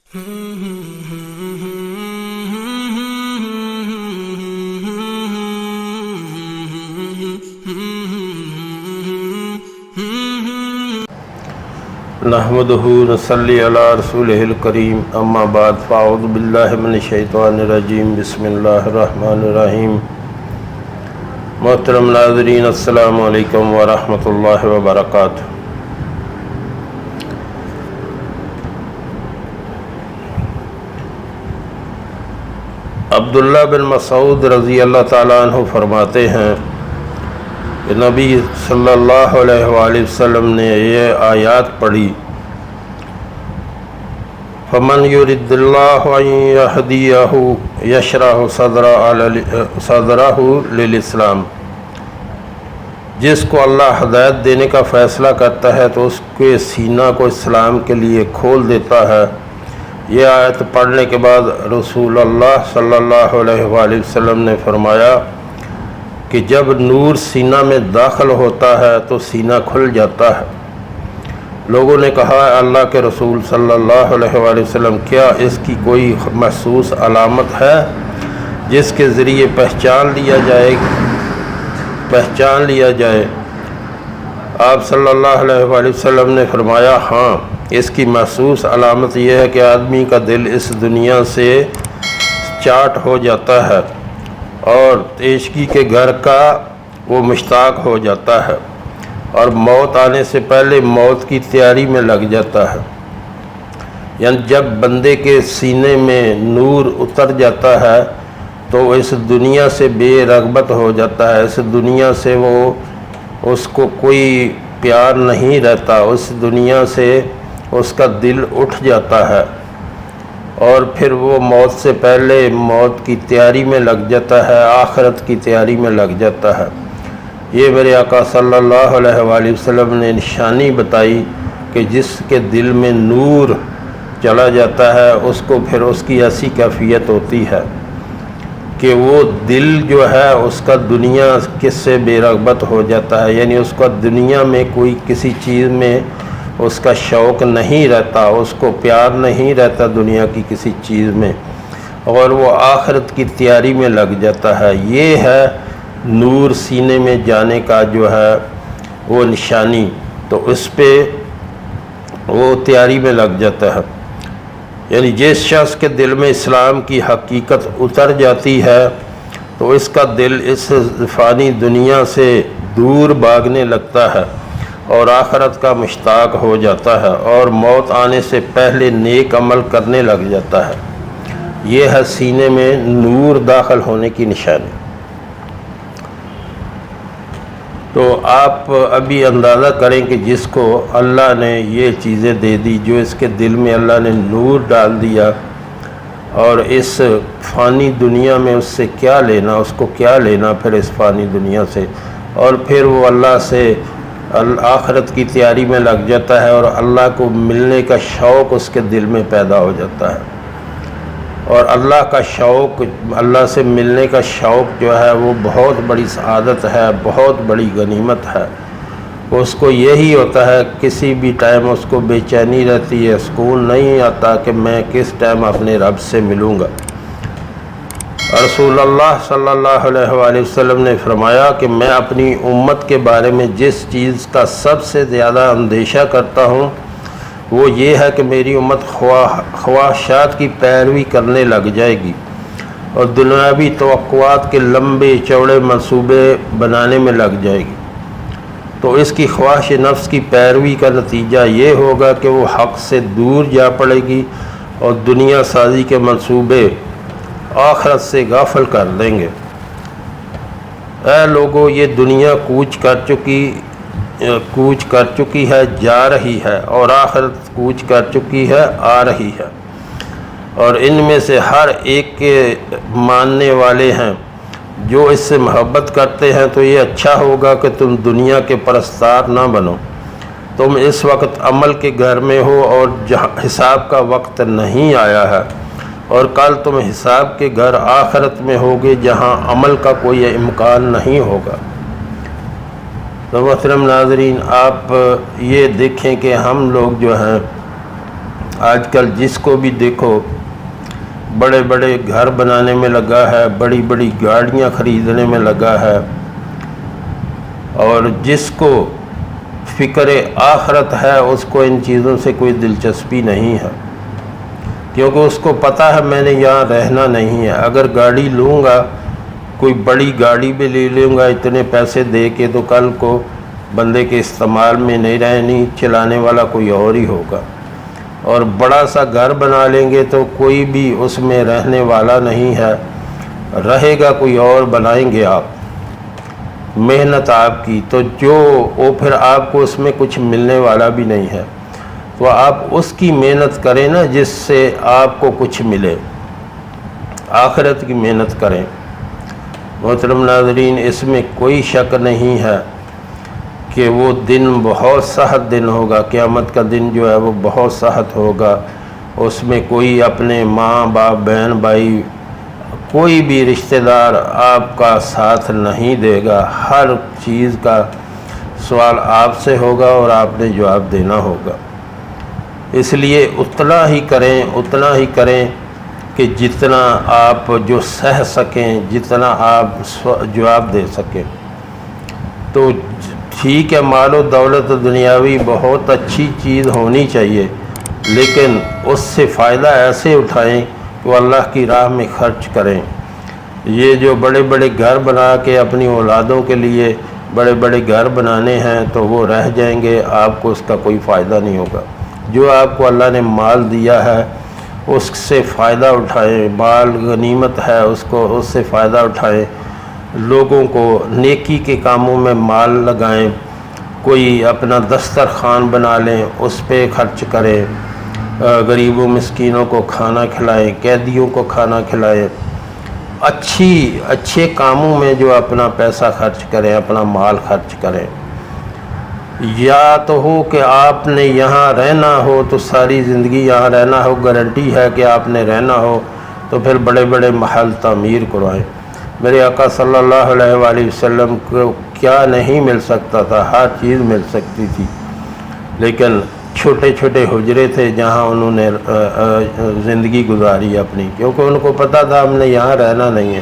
نحمدہ نصلی علی رسولہ الکریم اما بعد فاعوذ باللہ من الشیطان الرجیم بسم اللہ الرحمن الرحیم۔ محترم ناظرین السلام علیکم ورحمۃ اللہ وبرکاتہ۔ عبداللہ بن مسعود رضی اللہ تعالیٰ عنہ فرماتے ہیں کہ نبی صلی اللہ علیہ وآلہ وسلم نے یہ آیات پڑھی، فَمَنْ يُرِدِ اللَّهُ أَنْ يَهْدِيَهُ يَشْرَحُ صَدْرَهُ لِلْإِسْلَامِ۔ جس کو اللہ ہدایت دینے کا فیصلہ کرتا ہے تو اس کے سینہ کو اسلام کے لیے کھول دیتا ہے۔ یہ آیت پڑھنے کے بعد رسول اللہ صلی اللہ علیہ وآلہ وسلم نے فرمایا کہ جب نور سینہ میں داخل ہوتا ہے تو سینہ کھل جاتا ہے۔ لوگوں نے کہا، اللہ کے رسول صلی اللہ علیہ وآلہ وسلم، کیا اس کی کوئی محسوس علامت ہے جس کے ذریعے پہچان لیا جائے؟ آپ صلی اللہ علیہ وآلہ وسلم نے فرمایا، ہاں، اس کی محسوس علامت یہ ہے کہ آدمی کا دل اس دنیا سے چاٹ ہو جاتا ہے اور عشقی کے گھر کا وہ مشتاق ہو جاتا ہے اور موت آنے سے پہلے موت کی تیاری میں لگ جاتا ہے۔ یعنی جب بندے کے سینے میں نور اتر جاتا ہے تو اس دنیا سے بے رغبت ہو جاتا ہے، اس دنیا سے اس کو کوئی پیار نہیں رہتا، اس دنیا سے اس کا دل اٹھ جاتا ہے اور پھر وہ موت سے پہلے موت کی تیاری میں لگ جاتا ہے، آخرت کی تیاری میں لگ جاتا ہے۔ یہ میرے آقا صلی اللہ علیہ وآلہ وسلم نے نشانی بتائی کہ جس کے دل میں نور چلا جاتا ہے اس کو پھر اس کی ایسی کیفیت ہوتی ہے کہ وہ دل جو ہے اس کا دنیا کس سے بے رغبت ہو جاتا ہے، یعنی اس کا دنیا میں کوئی کسی چیز میں اس کا شوق نہیں رہتا، اس کو پیار نہیں رہتا دنیا کی کسی چیز میں، اور وہ آخرت کی تیاری میں لگ جاتا ہے۔ یہ ہے نور سینے میں جانے کا جو ہے وہ نشانی، تو اس پہ وہ تیاری میں لگ جاتا ہے۔ یعنی جس شخص کے دل میں اسلام کی حقیقت اتر جاتی ہے تو اس کا دل اس فانی دنیا سے دور بھاگنے لگتا ہے اور آخرت کا مشتاق ہو جاتا ہے اور موت آنے سے پہلے نیک عمل کرنے لگ جاتا ہے۔ یہ ہے سینے میں نور داخل ہونے کی نشانی۔ تو آپ ابھی اندازہ کریں کہ جس کو اللہ نے یہ چیزیں دے دی، جو اس کے دل میں اللہ نے نور ڈال دیا، اور اس فانی دنیا میں اس سے کیا لینا، اس کو کیا لینا پھر اس فانی دنیا سے، اور پھر وہ اللہ سے آخرت کی تیاری میں لگ جاتا ہے اور اللہ کو ملنے کا شوق اس کے دل میں پیدا ہو جاتا ہے، اور اللہ کا شوق، اللہ سے ملنے کا شوق جو ہے وہ بہت بڑی سعادت ہے، بہت بڑی غنیمت ہے۔ اس کو یہی ہوتا ہے، کسی بھی ٹائم اس کو بے چینی رہتی ہے، سکون نہیں آتا کہ میں کس ٹائم اپنے رب سے ملوں گا۔ رسول اللہ صلی اللہ علیہ وآلہ وسلم نے فرمایا کہ میں اپنی امت کے بارے میں جس چیز کا سب سے زیادہ اندیشہ کرتا ہوں وہ یہ ہے کہ میری امت خواہشات کی پیروی کرنے لگ جائے گی اور دنیاوی توقعات کے لمبے چوڑے منصوبے بنانے میں لگ جائے گی۔ تو اس کی خواہش نفس کی پیروی کا نتیجہ یہ ہوگا کہ وہ حق سے دور جا پڑے گی اور دنیا سازی کے منصوبے آخرت سے غافل کر دیں گے۔ اے لوگو، یہ دنیا کوچ کر چکی ہے، جا رہی ہے، اور آخرت کوچ کر چکی ہے، آ رہی ہے، اور ان میں سے ہر ایک کے ماننے والے ہیں۔ جو اس سے محبت کرتے ہیں تو یہ اچھا ہوگا کہ تم دنیا کے پرستار نہ بنو۔ تم اس وقت عمل کے گھر میں ہو اور جہاں حساب کا وقت نہیں آیا ہے، اور کل تم حساب کے گھر آخرت میں ہوگے جہاں عمل کا کوئی امکان نہیں ہوگا۔ تو محترم ناظرین، آپ یہ دیکھیں کہ ہم لوگ جو ہیں آج کل جس کو بھی دیکھو بڑے بڑے گھر بنانے میں لگا ہے، بڑی بڑی گاڑیاں خریدنے میں لگا ہے، اور جس کو فکر آخرت ہے اس کو ان چیزوں سے کوئی دلچسپی نہیں ہے، کیونکہ اس کو پتہ ہے میں نے یہاں رہنا نہیں ہے۔ اگر گاڑی لوں گا، کوئی بڑی گاڑی بھی لے لوں گا اتنے پیسے دے کے، تو کل کو بندے کے استعمال میں نہیں رہنی، چلانے والا کوئی اور ہی ہوگا۔ اور بڑا سا گھر بنا لیں گے تو کوئی بھی اس میں رہنے والا نہیں ہے، رہے گا کوئی اور، بنائیں گے آپ، محنت آپ کی، تو وہ پھر آپ کو اس میں کچھ ملنے والا بھی نہیں ہے۔ تو آپ اس کی محنت کریں نا جس سے آپ کو کچھ ملے، آخرت کی محنت کریں۔ محترم ناظرین، اس میں کوئی شک نہیں ہے کہ وہ دن بہت سخت دن ہوگا، قیامت کا دن جو ہے وہ بہت سخت ہوگا۔ اس میں کوئی اپنے ماں باپ بہن بھائی کوئی بھی رشتہ دار آپ کا ساتھ نہیں دے گا، ہر چیز کا سوال آپ سے ہوگا اور آپ نے جواب دینا ہوگا۔ اس لیے اتنا ہی کریں کہ جتنا آپ جو سہ سکیں، جتنا آپ جواب دے سکیں۔ تو ٹھیک ہے، مال و دولت دنیاوی بہت اچھی چیز ہونی چاہیے، لیکن اس سے فائدہ ایسے اٹھائیں کہ وہ اللہ کی راہ میں خرچ کریں۔ یہ جو بڑے بڑے گھر بنا کے اپنی اولادوں کے لیے بڑے بڑے گھر بنانے ہیں تو وہ رہ جائیں گے، آپ کو اس کا کوئی فائدہ نہیں ہوگا۔ جو آپ کو اللہ نے مال دیا ہے اس سے فائدہ اٹھائیں، مال غنیمت ہے، اس سے فائدہ اٹھائیں، لوگوں کو نیکی کے کاموں میں مال لگائیں، کوئی اپنا دسترخوان بنا لیں اس پہ خرچ کریں، غریبوں مسکینوں کو کھانا کھلائیں، قیدیوں کو کھانا کھلائیں، اچھے کاموں میں جو اپنا پیسہ خرچ کریں، اپنا مال خرچ کریں۔ یا تو ہو کہ آپ نے یہاں رہنا ہو تو ساری زندگی یہاں رہنا ہو، گارنٹی ہے کہ آپ نے رہنا ہو، تو پھر بڑے بڑے محل تعمیر کروائیں۔ میرے آقا صلی اللہ علیہ وآلہ وسلم کو کیا نہیں مل سکتا تھا، ہر چیز مل سکتی تھی، لیکن چھوٹے چھوٹے حجرے تھے جہاں انہوں نے زندگی گزاری اپنی، کیونکہ ان کو پتہ تھا ہم نے یہاں رہنا نہیں ہے۔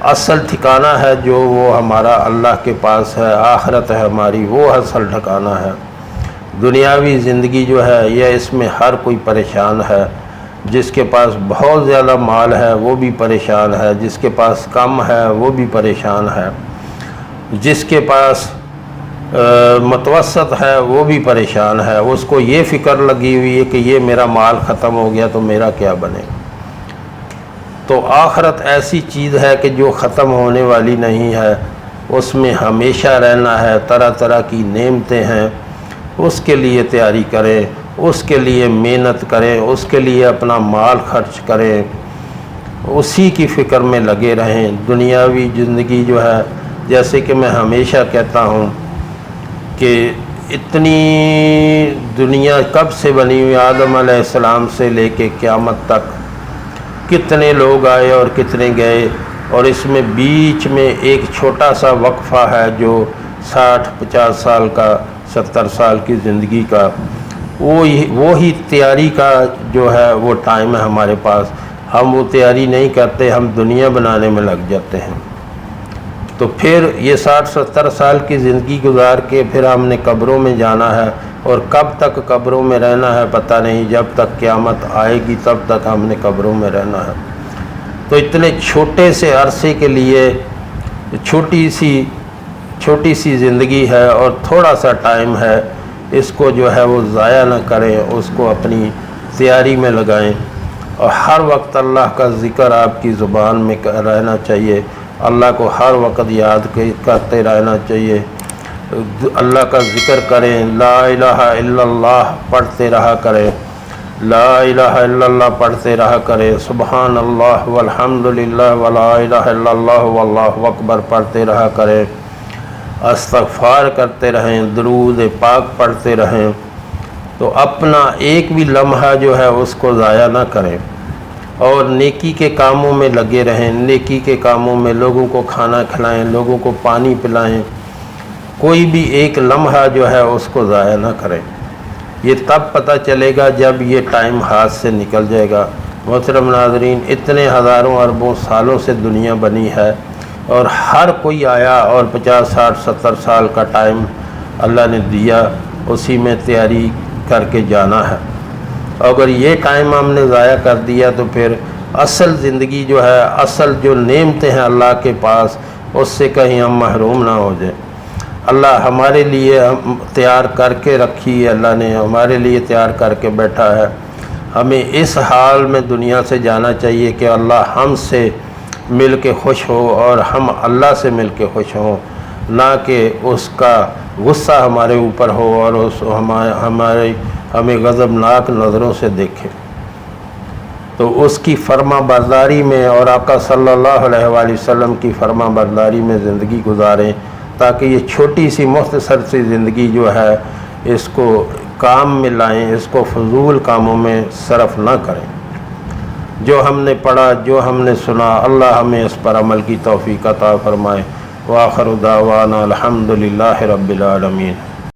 اصل ٹھکانہ ہے جو وہ ہمارا اللہ کے پاس ہے، آخرت ہے ہماری، وہ اصل ٹھکانہ ہے۔ دنیاوی زندگی جو ہے یہ اس میں ہر کوئی پریشان ہے، جس کے پاس بہت زیادہ مال ہے وہ بھی پریشان ہے، جس کے پاس کم ہے وہ بھی پریشان ہے، جس کے پاس متوسط ہے وہ بھی پریشان ہے۔ اس کو یہ فکر لگی ہوئی ہے کہ یہ میرا مال ختم ہو گیا تو میرا کیا بنے۔ تو آخرت ایسی چیز ہے کہ جو ختم ہونے والی نہیں ہے، اس میں ہمیشہ رہنا ہے، طرح طرح کی نعمتیں ہیں، اس کے لیے تیاری کریں، اس کے لیے محنت کریں، اس کے لیے اپنا مال خرچ کریں، اسی کی فکر میں لگے رہیں۔ دنیاوی زندگی جو ہے، جیسے کہ میں ہمیشہ کہتا ہوں کہ اتنی دنیا کب سے بنی ہوئی، آدم علیہ السلام سے لے کے قیامت تک کتنے لوگ آئے اور کتنے گئے، اور اس میں بیچ میں ایک چھوٹا سا وقفہ ہے جو 60-50 سال کا، 70 سال کی زندگی کا، وہی تیاری کا جو ہے وہ ٹائم ہے ہمارے پاس۔ ہم وہ تیاری نہیں کرتے، ہم دنیا بنانے میں لگ جاتے ہیں۔ تو پھر یہ 60-70 سال کی زندگی گزار کے پھر ہم نے قبروں میں جانا ہے، اور کب تک قبروں میں رہنا ہے پتہ نہیں، جب تک قیامت آئے گی تب تک ہم نے قبروں میں رہنا ہے۔ تو اتنے چھوٹے سے عرصے کے لیے چھوٹی سی زندگی ہے اور تھوڑا سا ٹائم ہے، اس کو جو ہے وہ ضائع نہ کریں، اس کو اپنی تیاری میں لگائیں، اور ہر وقت اللہ کا ذکر آپ کی زبان میں رہنا چاہیے، اللہ کو ہر وقت یاد کرتے رہنا چاہیے، اللہ کا ذکر کریں، لا الہ الا اللہ پڑھتے رہا کریں، لا الہ الا اللہ پڑھتے رہا کریں، سبحان اللہ والحمد للہ ولا الہ الا اللہ واللہ اکبر پڑھتے رہا کریں، استغفار کرتے رہیں، درود پاک پڑھتے رہیں۔ تو اپنا ایک بھی لمحہ جو ہے اس کو ضائع نہ کریں، اور نیکی کے کاموں میں لگے رہیں، نیکی کے کاموں میں لوگوں کو کھانا کھلائیں، لوگوں کو پانی پلائیں، کوئی بھی ایک لمحہ جو ہے اس کو ضائع نہ کریں۔ یہ تب پتہ چلے گا جب یہ ٹائم ہاتھ سے نکل جائے گا۔ محترم ناظرین، اتنے ہزاروں اربوں سالوں سے دنیا بنی ہے اور ہر کوئی آیا اور 50 60 70 سال کا ٹائم اللہ نے دیا، اسی میں تیاری کر کے جانا ہے۔ اگر یہ ٹائم ہم نے ضائع کر دیا تو پھر اصل زندگی جو ہے، اصل جو نعمتیں ہیں اللہ کے پاس، اس سے کہیں ہم محروم نہ ہو جائیں۔ اللہ ہمارے لیے تیار کر کے رکھی ہے، اللہ نے ہمارے لیے تیار کر کے بیٹھا ہے۔ ہمیں اس حال میں دنیا سے جانا چاہیے کہ اللہ ہم سے مل کے خوش ہو اور ہم اللہ سے مل کے خوش ہوں، نہ کہ اس کا غصہ ہمارے اوپر ہو اور ہمیں غضبناک نظروں سے دیکھے۔ تو اس کی فرما برداری میں اور آقا صلی اللہ علیہ وآلہ وسلم کی فرما برداری میں زندگی گزاریں، تاکہ یہ چھوٹی سی مختصر سی زندگی جو ہے اس کو کام میں لائیں، اس کو فضول کاموں میں صرف نہ کریں۔ جو ہم نے پڑھا، جو ہم نے سنا، اللہ ہمیں اس پر عمل کی توفیق عطا فرمائے۔ وآخر دعوانا الحمدللہ رب العالمین۔